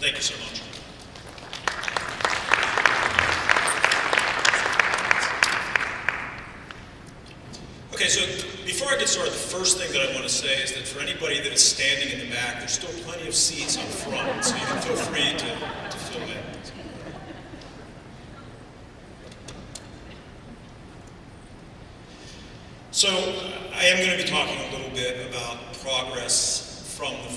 Thank you so much. Okay, so before I get started, the first thing that I want to say is that for anybody that is standing in the back, there's still plenty of seats in front, so you can feel free to fill in. So I am going to be talking a little bit about progress from a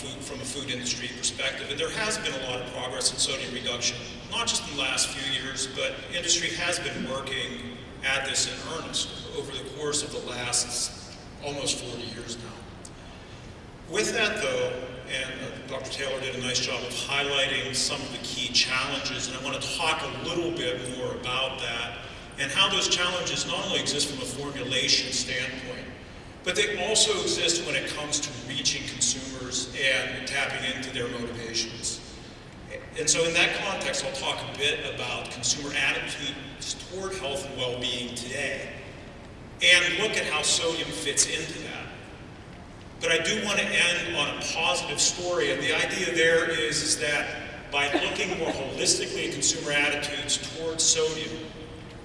food industry perspective, and there has been a lot of progress in sodium reduction, not just in the last few years, but industry has been working at this in earnest over the course of the last almost 40 years now. With that though, and Dr. Taylor did a nice job of highlighting some of the key challenges, and I want to talk a little bit more about that and how those challenges not only exist from a formulation standpoint, but they also exist when it comes to reaching consumers and tapping into their motivations. And so in that context, I'll talk a bit about consumer attitudes toward health and well-being today, and look at how sodium fits into that. But I do want to end on a positive story, and the idea there is that by looking more holistically at consumer attitudes towards sodium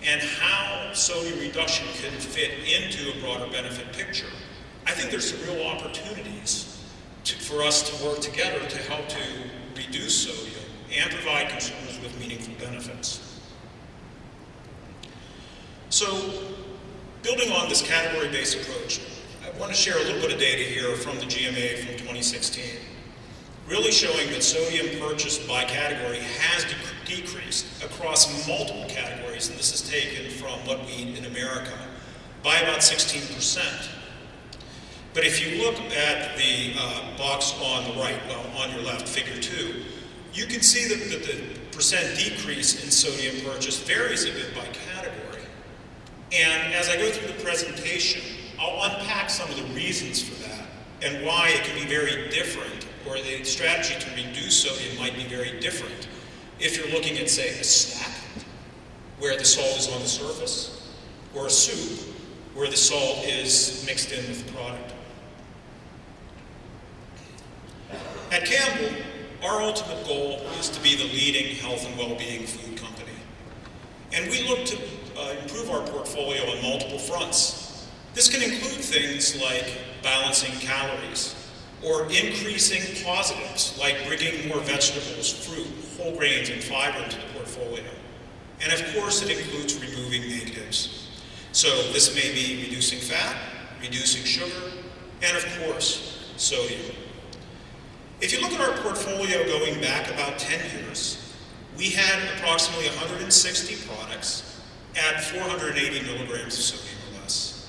and how sodium reduction can fit into a broader benefit picture, I think there's some real opportunities for us to work together to help to reduce sodium and provide consumers with meaningful benefits. So, building on this category-based approach, I want to share a little bit of data here from the GMA from 2016, really showing that sodium purchased by category has decreased across multiple categories, and this is taken from what we eat in America, by about 16%. But if you look at the box on the right, well, on your left, figure 2, you can see that the percent decrease in sodium purchase varies a bit by category. And as I go through the presentation, I'll unpack some of the reasons for that and why it can be very different, or the strategy to reduce sodium might be very different if you're looking at, say, a snack where the salt is on the surface, or a soup where the salt is mixed in with the product. At Campbell, our ultimate goal is to be the leading health and well-being food company. And we look to improve our portfolio on multiple fronts. This can include things like balancing calories, or increasing positives, like bringing more vegetables, fruit, whole grains, and fiber into the portfolio. And of course, it includes removing negatives. So this may be reducing fat, reducing sugar, and of course, sodium. If you look at our portfolio going back about 10 years, we had approximately 160 products at 480 milligrams of sodium or less.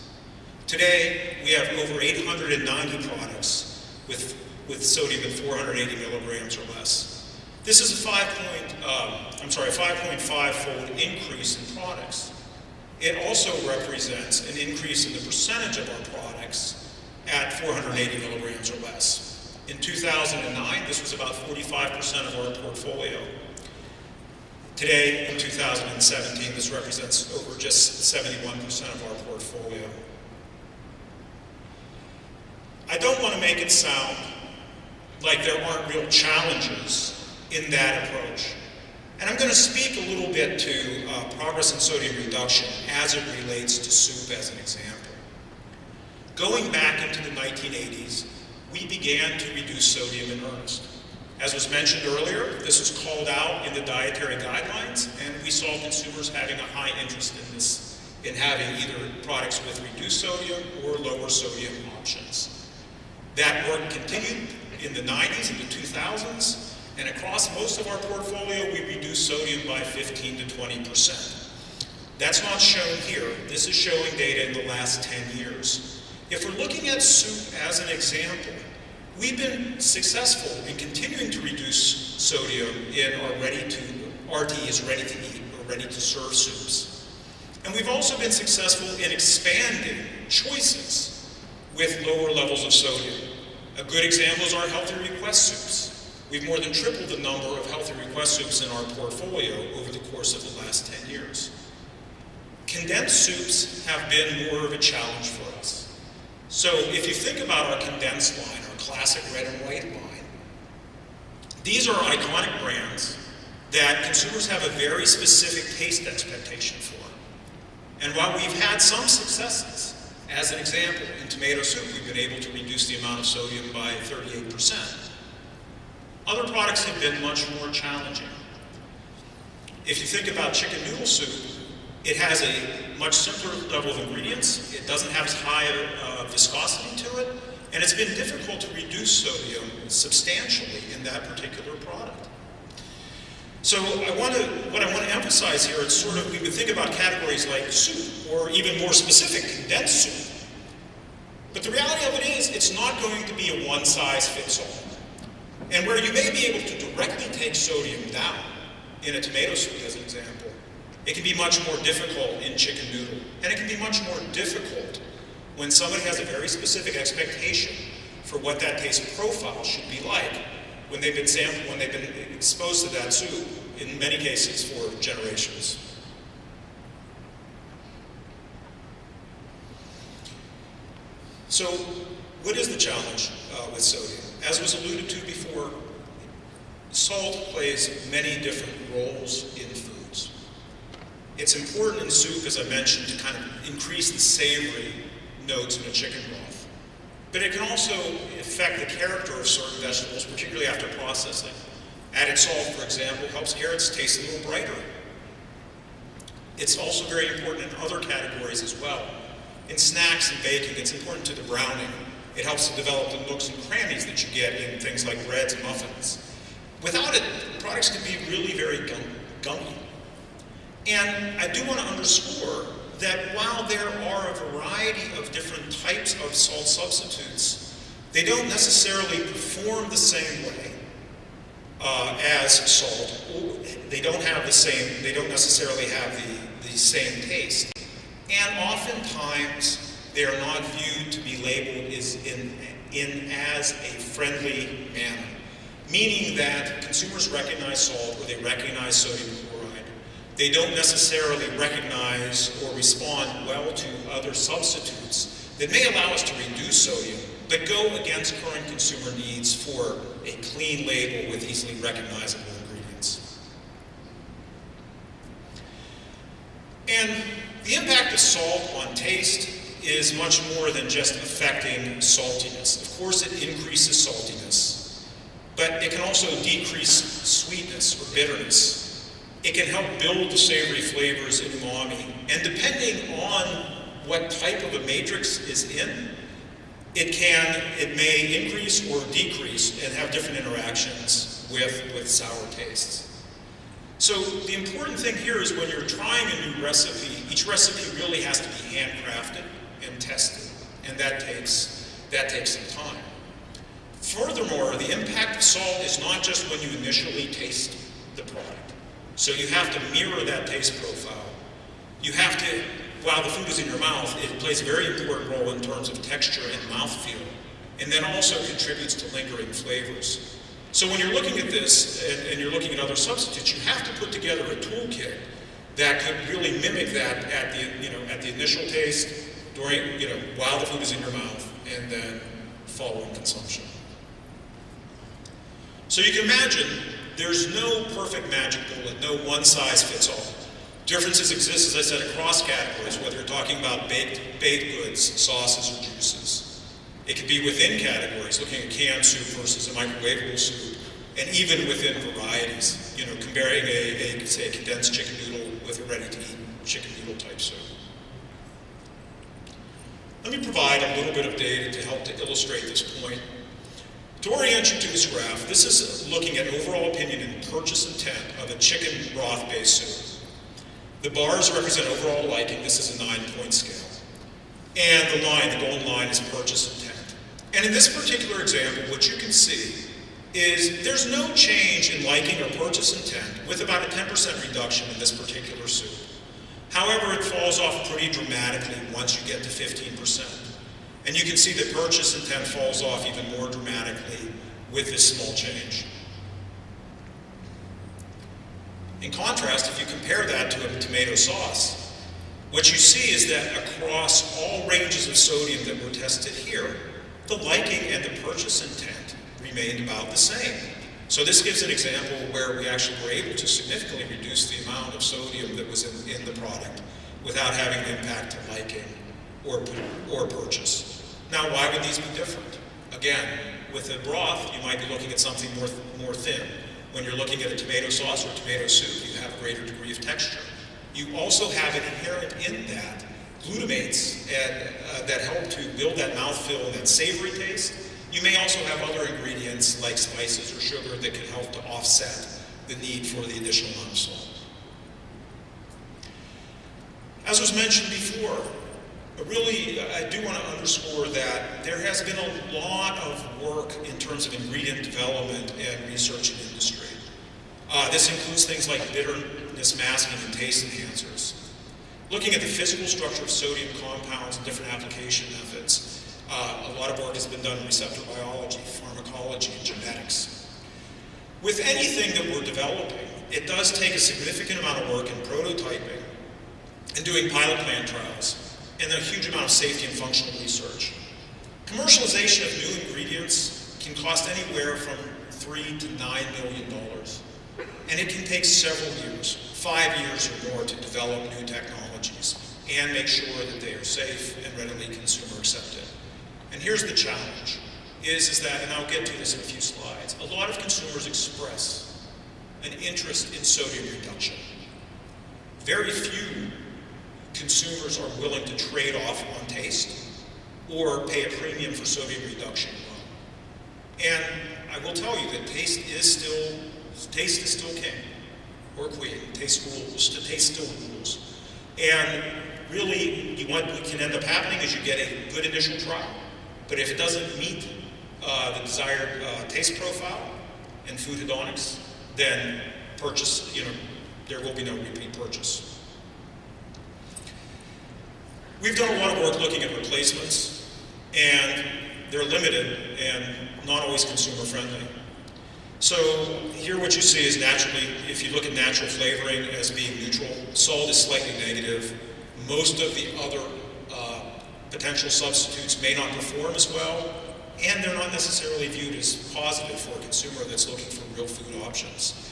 Today, we have over 890 products with sodium at 480 milligrams or less. This is a 5.5-fold increase in products. It also represents an increase in the percentage of our products at 480 milligrams or less. In 2009, this was about 45% of our portfolio. Today, in 2017, this represents over just 71% of our portfolio. I don't want to make it sound like there aren't real challenges in that approach. And I'm going to speak a little bit to progress in sodium reduction as it relates to soup as an example. Going back into the 1980s, we began to reduce sodium in earnest. As was mentioned earlier, this was called out in the dietary guidelines, and we saw consumers having a high interest in this, in having either products with reduced sodium or lower sodium options. That work continued in the 90s and the 2000s, and across most of our portfolio, we reduced sodium by 15 to 20%. That's not shown here. This is showing data in the last 10 years. If we're looking at soup as an example, we've been successful in continuing to reduce sodium in our RTEs, ready-to-eat or ready-to-serve soups. And we've also been successful in expanding choices with lower levels of sodium. A good example is our healthy request soups. We've more than tripled the number of healthy request soups in our portfolio over the course of the last 10 years. Condensed soups have been more of a challenge for us. So if you think about our condensed line, our classic red and white line, These are iconic brands that consumers have a very specific taste expectation for. And while we've had some successes, as an example, in tomato soup, we've been able to reduce the amount of sodium by 38%. Other products have been much more challenging. If you think about chicken noodle soup, it has a much simpler level of ingredients, it doesn't have as high a viscosity to it, and it's been difficult to reduce sodium substantially in that particular product. So what I want to emphasize here is sort of, we would think about categories like soup, or even more specific, condensed soup. But the reality of it is, it's not going to be a one-size-fits-all. And where you may be able to directly take sodium down, in a tomato soup as an example, it can be much more difficult in chicken noodle. And it can be much more difficult when somebody has a very specific expectation for what that taste profile should be like when they've been exposed to that soup, in many cases for generations. So, what is the challenge with sodium? As was alluded to before, salt plays many different roles in foods. It's important in soup, as I mentioned, to kind of increase the savory notes in a chicken broth. But it can also affect the character of certain vegetables, particularly after processing. Added salt, for example, helps carrots taste a little brighter. It's also very important in other categories as well. In snacks and baking, it's important to the browning. It helps to develop the nooks and crannies that you get in things like breads and muffins. Without it, products can be really very gummy. And I do want to underscore that while there are a variety of different types of salt substitutes, they don't necessarily perform the same way as salt. They don't necessarily have the same taste. And oftentimes, they are not viewed to be labeled as a friendly manner, meaning that consumers recognize salt or they recognize sodium chloride. They don't necessarily recognize or respond well to other substitutes that may allow us to reduce sodium, but go against current consumer needs for a clean label with easily recognizable ingredients. And the impact of salt on taste is much more than just affecting saltiness. Of course, it increases saltiness, but it can also decrease sweetness or bitterness. It can help build the savory flavors in umami, and depending on what type of a matrix is in, it may increase or decrease and have different interactions with sour tastes. So the important thing here is when you're trying a new recipe, each recipe really has to be handcrafted and tested, and that takes some time. Furthermore, the impact of salt is not just when you initially taste the product. So you have to mirror that taste profile. You have to, while the food is in your mouth, it plays a very important role in terms of texture and mouthfeel, and then also contributes to lingering flavors. So when you're looking at this, and you're looking at other substitutes, you have to put together a toolkit that could really mimic that at the initial taste, while the food is in your mouth, and then following consumption. So you can imagine there's no perfect magic bullet, no one-size-fits-all. Differences exist, as I said, across categories, whether you're talking about baked goods, sauces, or juices. It could be within categories, looking at canned soup versus a microwavable soup, and even within varieties, comparing say a condensed chicken noodle with a ready-to-eat chicken noodle type soup. Let me provide a little bit of data to help to illustrate this point. To orient you to this graph, this is looking at overall opinion and purchase intent of a chicken broth-based soup. The bars represent overall liking. This is a 9-point scale. And the golden line, is purchase intent. And in this particular example, what you can see is there's no change in liking or purchase intent with about a 10% reduction in this particular soup. However, it falls off pretty dramatically once you get to 15%. And you can see that purchase intent falls off even more dramatically with this small change. In contrast, if you compare that to a tomato sauce, what you see is that across all ranges of sodium that were tested here, the liking and the purchase intent remained about the same. So this gives an example where we actually were able to significantly reduce the amount of sodium that was in the product without having an impact to liking or purchase. Now, why would these be different? Again, with a broth, you might be looking at something more thin. When you're looking at a tomato sauce or tomato soup, you have a greater degree of texture. You also have inherent in that glutamates that help to build that mouthfeel and that savory taste. You may also have other ingredients like spices or sugar that can help to offset the need for the additional amount of salt. As was mentioned before, really, I do want to underscore that there has been a lot of work in terms of ingredient development and research in industry. This includes things like bitterness masking and taste enhancers. Looking at the physical structure of sodium compounds and different application methods, a lot of work has been done in receptor biology, pharmacology, and genetics. With anything that we're developing, it does take a significant amount of work in prototyping and doing pilot plant trials, and a huge amount of safety and functional research. Commercialization of new ingredients can cost anywhere from $3 to $9 million, and it can take several years, 5 years or more, to develop new technologies and make sure that they are safe and readily consumer accepted. And here's the challenge, is that, and I'll get to this in a few slides, a lot of consumers express an interest in sodium reduction. Very few consumers are willing to trade off on taste or pay a premium for sodium reduction alone. And I will tell you that taste is still king, or queen. Taste still rules. And really, what can end up happening is you get a good initial trial, but if it doesn't meet the desired taste profile and food hedonics, then purchase, there will be no repeat purchase. We've done a lot of work looking at replacements, and they're limited and not always consumer friendly. So here what you see is naturally, if you look at natural flavoring as being neutral, salt is slightly negative. Most of the other potential substitutes may not perform as well, and they're not necessarily viewed as positive for a consumer that's looking for real food options.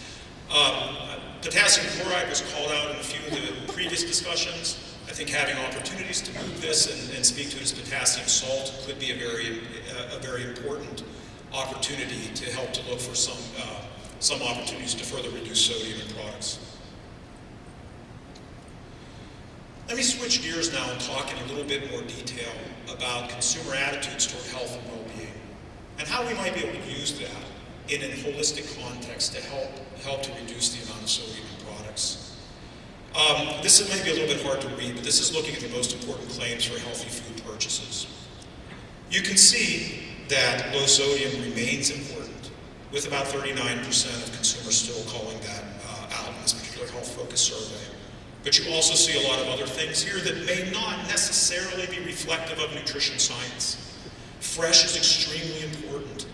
Potassium chloride was called out in a few of the previous discussions. I think having opportunities to move this and speak to it as potassium salt could be a very important opportunity to help to look for some opportunities to further reduce sodium in products. Let me switch gears now and talk in a little bit more detail about consumer attitudes toward health and well-being, and how we might be able to use that in a holistic context to help to reduce the amount of sodium in products. This might be a little bit hard to read, but this is looking at the most important claims for healthy food purchases. You can see that low sodium remains important, with about 39% of consumers still calling that out in this particular health-focused survey. But you also see a lot of other things here that may not necessarily be reflective of nutrition science. Fresh is extremely important.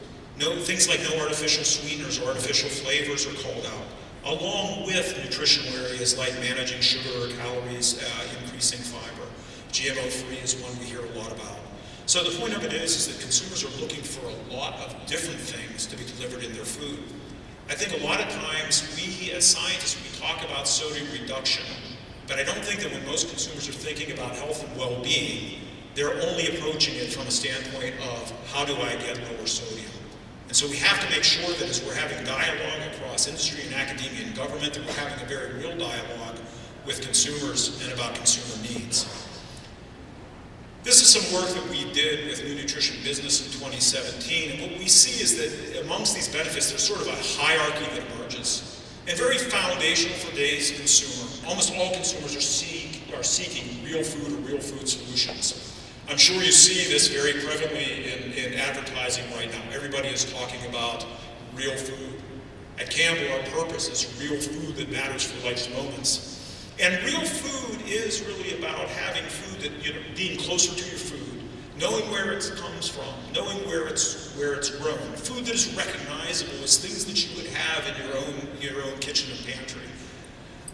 Things like no artificial sweeteners or artificial flavors are called out, along with nutritional areas like managing sugar or calories, increasing fiber. GMO-free is one we hear a lot about. So the point of it is that consumers are looking for a lot of different things to be delivered in their food. I think a lot of times we as scientists, we talk about sodium reduction, but I don't think that when most consumers are thinking about health and well-being, they're only approaching it from a standpoint of how do I get lower sodium. And so we have to make sure that as we're having dialogue across industry and academia and government, that we're having a very real dialogue with consumers and about consumer needs. This is some work that we did with New Nutrition Business in 2017, and what we see is that amongst these benefits, there's sort of a hierarchy that emerges. And very foundational for today's consumer, almost all consumers are seeking real food or real food solutions. I'm sure you see this very prevalently in advertising right now. Everybody is talking about real food. At Campbell, our purpose is real food that matters for life's moments. And real food is really about having food that, being closer to your food, knowing where it comes from, knowing where it's grown. Food that is recognizable as things that you would have in your own kitchen and pantry.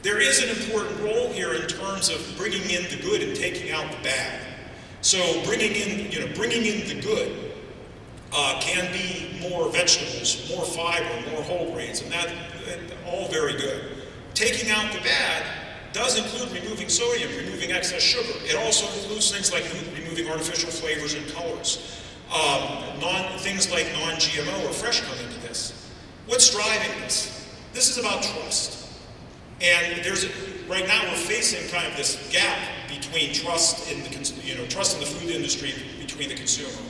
There is an important role here in terms of bringing in the good and taking out the bad. So bringing in the good can be more vegetables, more fiber, more whole grains, and that all very good. Taking out the bad does include removing sodium, removing excess sugar. It also includes things like removing artificial flavors and colors. Things like non-GMO or fresh come into this. What's driving this? This is about trust. And right now we're facing kind of this gap between trust in trust in the food industry between the consumer.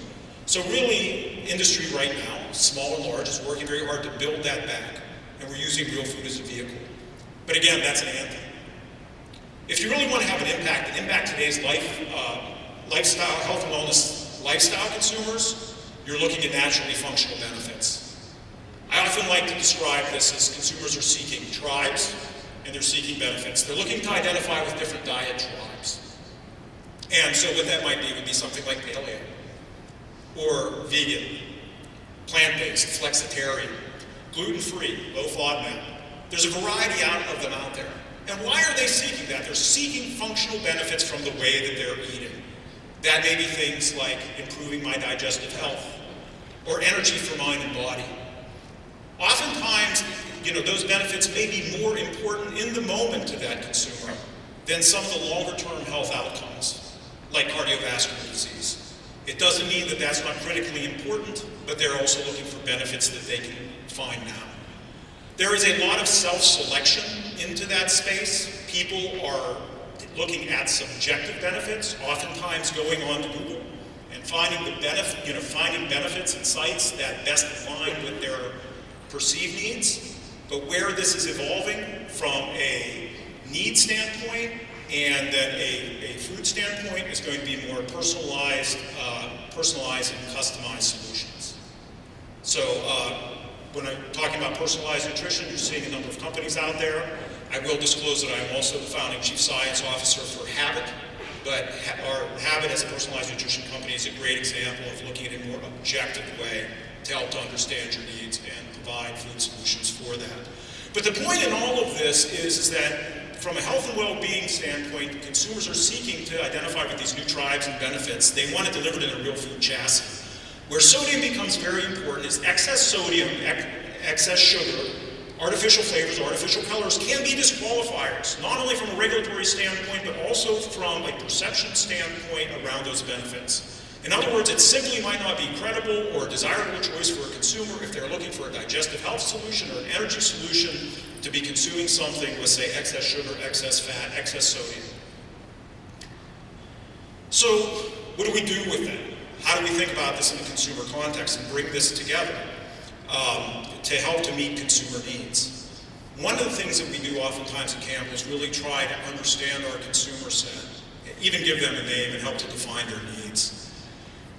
So really, industry right now, small and large, is working very hard to build that back, and we're using real food as a vehicle. But again, that's an anthem. If you really want to have an impact today's lifestyle, health and wellness lifestyle consumers, you're looking at naturally functional benefits. I often like to describe this as consumers are seeking tribes, and they're seeking benefits. They're looking to identify with different diet tribes. And so what that might be would be something like paleo, or vegan, plant-based, flexitarian, gluten-free, low FODMAP. There's a variety of them out there. And why are they seeking that? They're seeking functional benefits from the way that they're eating. That may be things like improving my digestive health, or energy for mind and body. Oftentimes, those benefits may be more important in the moment to that consumer than some of the longer-term health outcomes, like cardiovascular disease. It doesn't mean that that's not critically important, but they're also looking for benefits that they can find now. There is a lot of self-selection into that space. People are looking at subjective benefits, oftentimes going on to Google and finding benefits and sites that best align with their perceived needs. But where this is evolving from a need standpoint and then a food standpoint is going to be more personalized and customized solutions. So when I'm talking about personalized nutrition, you're seeing a number of companies out there. I will disclose that I'm also the founding chief science officer for Habit, but our Habit as a personalized nutrition company is a great example of looking at a more objective way to help to understand your needs and provide food solutions for that. But the point in all of this is that from a health and well-being standpoint, consumers are seeking to identify with these new tribes and benefits. They want it delivered in a real food chassis. Where sodium becomes very important is excess sodium, excess sugar, artificial flavors, artificial colors can be disqualifiers, not only from a regulatory standpoint, but also from a perception standpoint around those benefits. In other words, it simply might not be credible or a desirable choice for a consumer if they're looking for a digestive health solution or an energy solution to be consuming something with, say, excess sugar, excess fat, excess sodium. So, what do we do with that? How do we think about this in the consumer context and bring this together to help to meet consumer needs? One of the things that we do oftentimes at Campbell is really try to understand our consumer set, even give them a name and help to define their needs.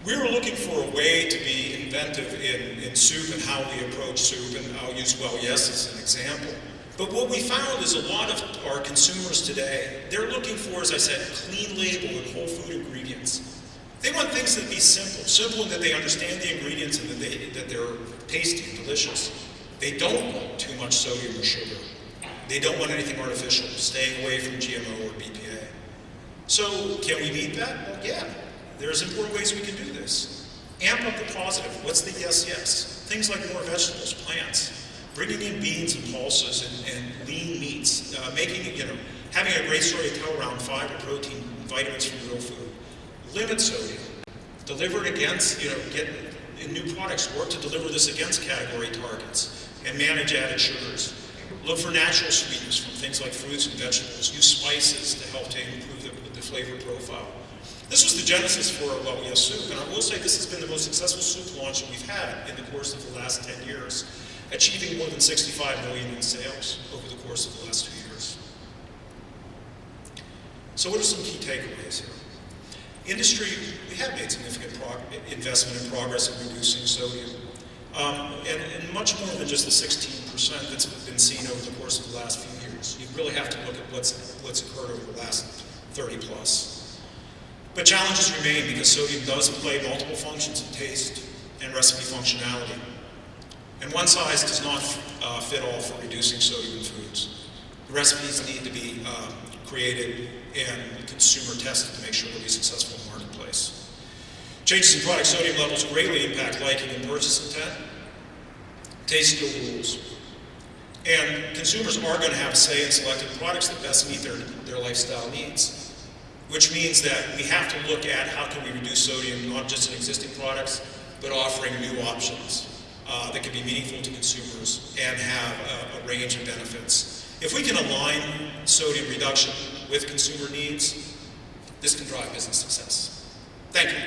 We were looking for a way to be inventive in soup and how we approach soup, and I'll use Well Yes as an example. But what we found is a lot of our consumers today, they're looking for, as I said, clean label and whole food ingredients. They want things that be simple in that they understand the ingredients and that they're tasty and delicious. They don't want too much sodium or sugar. They don't want anything artificial, staying away from GMO or BPA. So can we meet that? Well, yeah. There's important ways we can do this. Amp up the positive. What's the yes? Things like more vegetables, plants, bringing in beans and pulses and lean meats, having a great story to tell around fiber, protein, vitamins from real food. Limit sodium. Deliver it against, get in new products, work to deliver this against category targets and manage added sugars. Look for natural sweeteners from things like fruits and vegetables. Use spices to help to improve the flavor profile. This was the genesis for Well Yes Soup, and I will say this has been the most successful soup launch that we've had in the course of the last 10 years, achieving more than $65 million in sales over the course of the last 2 years. So what are some key takeaways here? Industry, we have made significant investment and progress in reducing sodium, and much more than just the 16% that's been seen over the course of the last few years. You really have to look at what's occurred over the last 30 plus. But challenges remain because sodium does play multiple functions in taste and recipe functionality. And one size does not fit all for reducing sodium in foods. The recipes need to be created and consumer tested to make sure they'll be successful in the marketplace. Changes in product sodium levels greatly impact liking and purchase intent. Taste still rules. And consumers are going to have a say in selecting products that best meet their lifestyle needs, which means that we have to look at how can we reduce sodium not just in existing products, but offering new options that can be meaningful to consumers and have a range of benefits. If we can align sodium reduction with consumer needs, this can drive business success. Thank you.